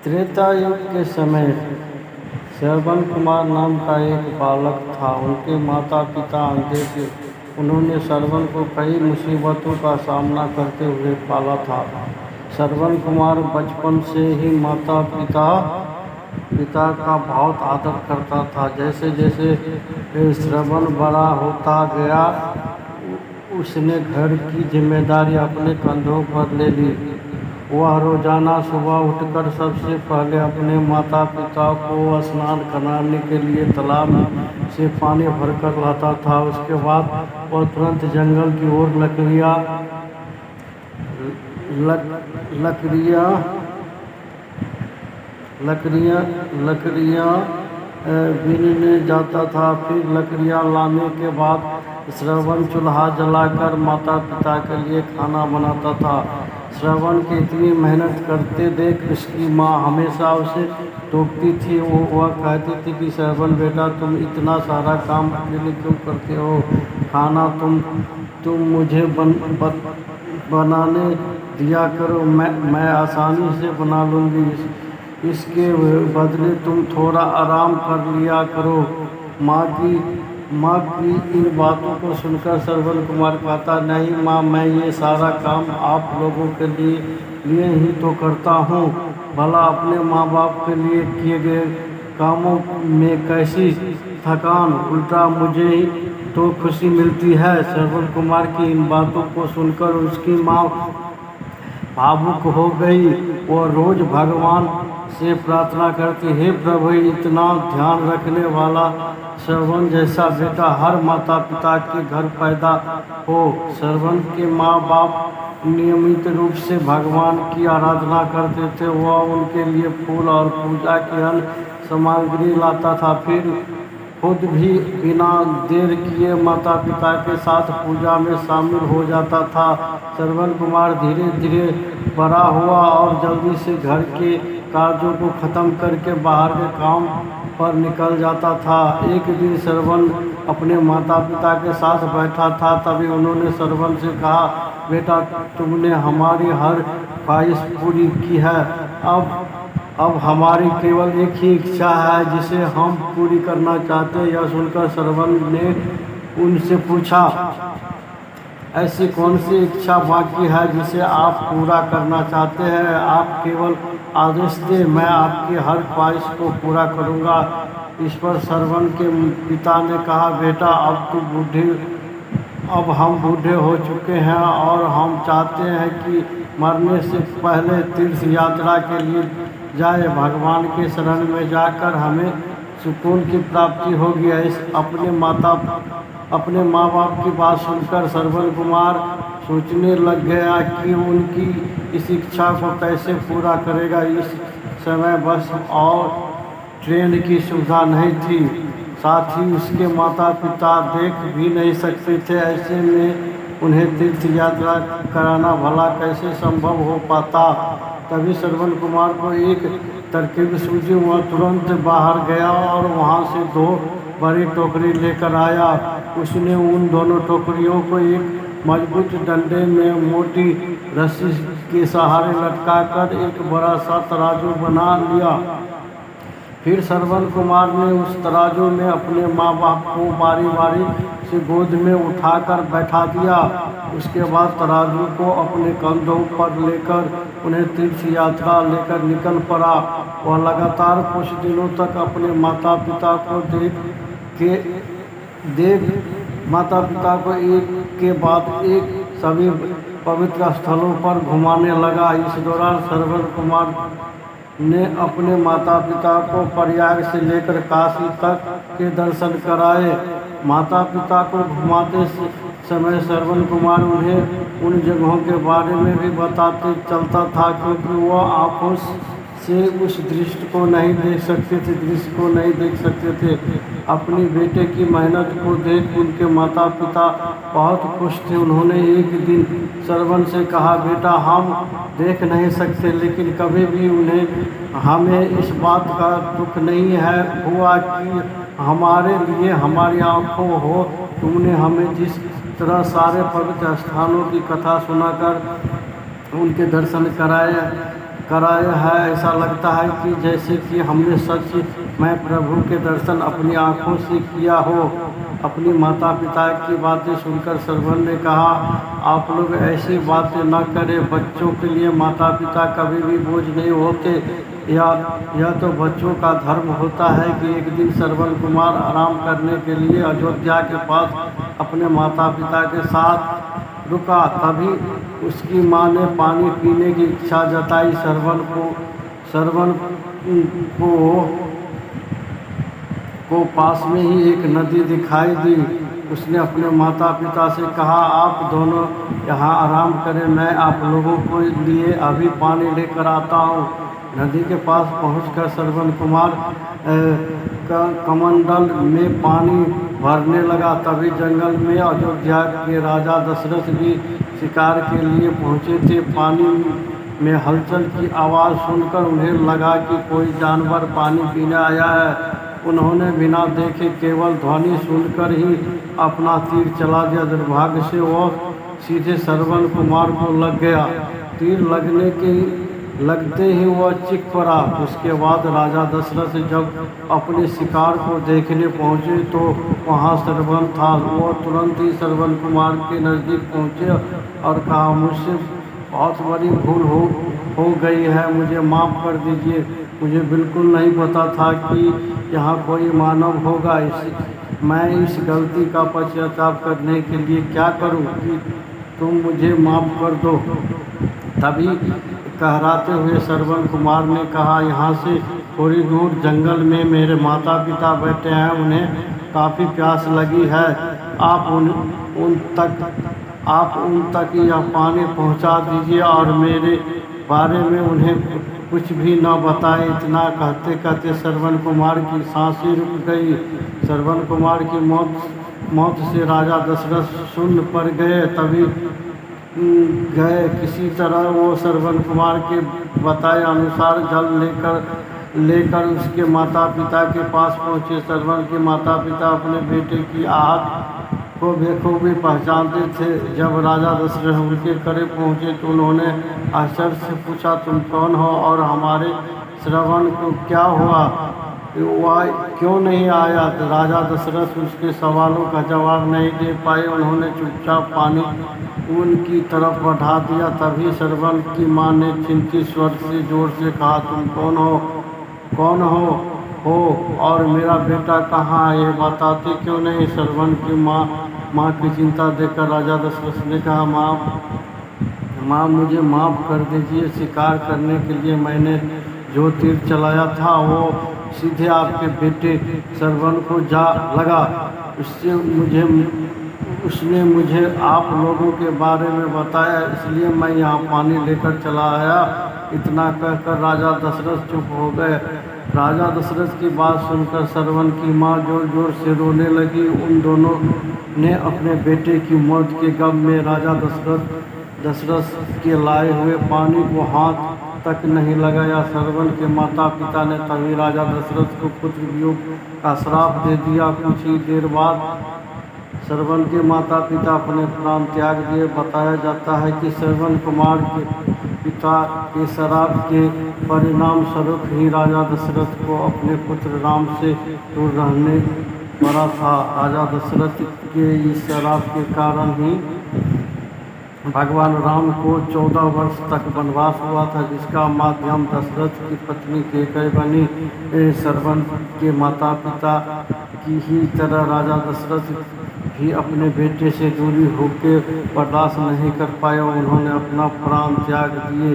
त्रेता युग के समय श्रवण कुमार नाम का एक बालक था। उनके माता पिता अंधे थे। उन्होंने श्रवण को कई मुसीबतों का सामना करते हुए पाला था। श्रवण कुमार बचपन से ही माता पिता का बहुत आदर करता था। जैसे जैसे श्रवण बड़ा होता गया, उसने घर की जिम्मेदारी अपने कंधों पर ले ली। वह रोजाना सुबह उठकर सबसे पहले अपने माता पिता को स्नान कराने के लिए तालाब से पानी भरकर लाता था। उसके बाद वह तुरंत जंगल की ओर लकड़ियाँ बीनने जाता था। फिर लकड़ियाँ लाने के बाद श्रवण चूल्हा जलाकर माता पिता के लिए खाना बनाता था। श्रवण की इतनी मेहनत करते देख उसकी माँ हमेशा उसे टोकती थी। वह कहती थी कि श्रवण बेटा, तुम इतना सारा काम अकेले क्यों करते हो? खाना तुम मुझे बनाने दिया करो, मैं आसानी से बना लूँगी। इसके बदले तुम थोड़ा आराम कर लिया करो। माँ की इन बातों को सुनकर श्रवण कुमार कहता, नहीं माँ, मैं ये सारा काम आप लोगों के लिए ही तो करता हूँ। भला अपने माँ बाप के लिए किए गए कामों में कैसी थकान, उल्टा मुझे ही तो खुशी मिलती है। श्रवण कुमार की इन बातों को सुनकर उसकी माँ भावुक हो गई। वो रोज भगवान से प्रार्थना करती, हे प्रभु, इतना ध्यान रखने वाला श्रवण जैसा बेटा हर माता पिता के घर पैदा हो। श्रवण के माँ बाप नियमित रूप से भगवान की आराधना करते थे। वह उनके लिए फूल और पूजा की अन्य सामग्री लाता था। फिर खुद भी बिना देर किए माता पिता के साथ पूजा में शामिल हो जाता था। श्रवण कुमार धीरे धीरे बड़ा हुआ और जल्दी से घर के कार्यों को खत्म करके बाहर के काम पर निकल जाता था। एक दिन श्रवण अपने माता पिता के साथ बैठा था। तभी उन्होंने श्रवण से कहा, बेटा, तुमने हमारी हर ख्वाहिश पूरी की है। अब हमारी केवल एक ही इच्छा है जिसे हम पूरी करना चाहते हैं। यह सुनकर श्रवण ने उनसे पूछा, ऐसी कौन सी इच्छा बाकी है जिसे आप पूरा करना चाहते हैं? आप केवल आदेश दें, मैं आपकी हर ख्वाहिश को पूरा करूंगा। इस पर श्रवण के पिता ने कहा, बेटा, अब हम बूढ़े हो चुके हैं और हम चाहते हैं कि मरने से पहले तीर्थ यात्रा के लिए जाए। भगवान के शरण में जाकर हमें सुकून की प्राप्ति होगी। अपने माँ बाप की बात सुनकर श्रवण कुमार सोचने लग गया कि उनकी इस इच्छा को कैसे पूरा करेगा। इस समय बस और ट्रेन की सुविधा नहीं थी, साथ ही उसके माता पिता देख भी नहीं सकते थे। ऐसे में उन्हें तीर्थ यात्रा कराना भला कैसे संभव हो पाता। तभी श्रवण कुमार को एक तरकीब सूझी। वह तुरंत बाहर गया और वहां से 2 बड़ी टोकरी लेकर आया। उसने उन दोनों टोकरियों को एक मजबूत डंडे में मोटी रस्सी के सहारे लटकाकर एक बड़ा सा तराजू बना लिया। फिर श्रवण कुमार ने उस तराजू में अपने माँ बाप को बारी बारी से गोद में उठाकर बैठा दिया। उसके बाद तराजू को अपने कंधों पर लेकर उन्हें तीर्थ यात्रा लेकर निकल पड़ा। वह लगातार कुछ दिनों तक अपने माता पिता को एक के बाद एक सभी पवित्र स्थलों पर घुमाने लगा। इस दौरान श्रवण कुमार ने अपने माता पिता को प्रयाग से लेकर काशी तक के दर्शन कराए। माता पिता को घुमाते समय श्रवण कुमार उन्हें उन जगहों के बारे में भी बताते चलता था, क्योंकि वह आंखों से उस दृश्य को नहीं देख सकते थे। अपनी बेटे की मेहनत को देख उनके माता पिता बहुत खुश थे। उन्होंने एक दिन श्रवण से कहा, बेटा, हम देख नहीं सकते, लेकिन कभी भी हमें इस बात का दुख नहीं हुआ कि हमारे लिए हमारी आंखों हो। तुमने हमें जिस तरह सारे पवित्र स्थानों की कथा सुनाकर उनके दर्शन कराया है। ऐसा लगता है कि जैसे कि हमने सच में प्रभु के दर्शन अपनी आँखों से किया हो। अपनी माता पिता की बातें सुनकर श्रवण ने कहा, आप लोग ऐसी बातें न करें। बच्चों के लिए माता पिता कभी भी बोझ नहीं होते। यह तो बच्चों का धर्म होता है कि एक दिन श्रवण कुमार आराम करने के लिए अयोध्या के पास अपने माता पिता के साथ रुका। तभी उसकी माँ ने पानी पीने की इच्छा जताई। श्रवण को पास में ही एक नदी दिखाई दी। उसने अपने माता पिता से कहा, आप दोनों यहाँ आराम करें, मैं आप लोगों को लिए अभी पानी लेकर आता हूँ। नदी के पास पहुंचकर श्रवण कुमार कमंडल में पानी भरने लगा। तभी जंगल में अयोध्या के राजा दशरथ भी शिकार के लिए पहुँचे थे। पानी में हलचल की आवाज़ सुनकर उन्हें लगा कि कोई जानवर पानी पीने आया है। उन्होंने बिना देखे केवल ध्वनि सुनकर ही अपना तीर चला दिया। दुर्भाग्य से वह सीधे श्रवण कुमार को लग गया। तीर लगते ही वह चीख पड़ा। उसके बाद राजा दशरथ जब अपने शिकार को देखने पहुँचे तो वहाँ श्रवण था। वह तुरंत ही श्रवण कुमार के नज़दीक पहुँचे और कहा, मुझसे बहुत बड़ी भूल हो गई है, मुझे माफ़ कर दीजिए। मुझे बिल्कुल नहीं पता था कि यहाँ कोई मानव होगा। मैं इस गलती का पश्चाताप करने के लिए क्या करूँ कि तुम मुझे माफ़ कर दो। तभी कहराते हुए श्रवण कुमार ने कहा, यहाँ से थोड़ी दूर जंगल में मेरे माता पिता बैठे हैं, उन्हें काफ़ी प्यास लगी है। आप उन तक यह पानी पहुँचा दीजिए और मेरे बारे में उन्हें कुछ भी न बताए। इतना कहते कहते श्रवण कुमार की सांसें रुक गई। श्रवण कुमार की मौत से राजा दशरथ शून्य पड़ गए। तभी किसी तरह वो श्रवण कुमार के बताए अनुसार जल लेकर उसके माता पिता के पास पहुँचे। श्रवण के माता पिता अपने बेटे की आहट को बेखूबी पहचानते थे। जब राजा दशरथ उनके करीब पहुँचे तो उन्होंने आश्चर्य से पूछा, तुम कौन हो और हमारे श्रवण को क्या हुआ, वह क्यों नहीं आया? राजा दशरथ उसके सवालों का जवाब नहीं दे पाए। उन्होंने चुपचाप पानी उनकी तरफ बढ़ा दिया। तभी श्रवण की माँ ने चिंतित स्वर से जोर से कहा, तुम कौन हो और मेरा बेटा कहाँ है, ये बताते क्यों नहीं? श्रवण की माँ की चिंता देखकर राजा दशरथ ने कहा, माँ मुझे माफ़ कर दीजिए। शिकार करने के लिए मैंने जो तीर चलाया था वो सीधे आपके बेटे श्रवण को जा लगा। उसने मुझे आप लोगों के बारे में बताया, इसलिए मैं यहाँ पानी लेकर चला आया। इतना कहकर राजा दशरथ चुप हो गए। राजा दशरथ की बात सुनकर श्रवण की माँ जोर जोर से रोने लगी। उन दोनों ने अपने बेटे की मौत के गम में राजा दशरथ के लाए हुए पानी को हाथ तक नहीं लगाया। श्रवण के माता पिता ने तभी राजा दशरथ को पुत्र वियोग का श्राप दे दिया। कुछ ही देर बाद श्रवण के माता पिता अपने प्राण त्याग दिए। बताया जाता है कि श्रवण कुमार के पिता के श्राप के परिणाम स्वरूप ही राजा दशरथ को अपने पुत्र राम से दूर रहने पड़ा था। राजा दशरथ के इस श्राप के कारण ही भगवान राम को 14 वर्ष तक वनवास हुआ था, जिसका माध्यम दशरथ की पत्नी कैकेयी बनी। श्रवण के माता पिता की ही तरह राजा दशरथ भी अपने बेटे से दूरी होकर बर्दाश्त नहीं कर पाए। उन्होंने अपना प्राण त्याग दिए।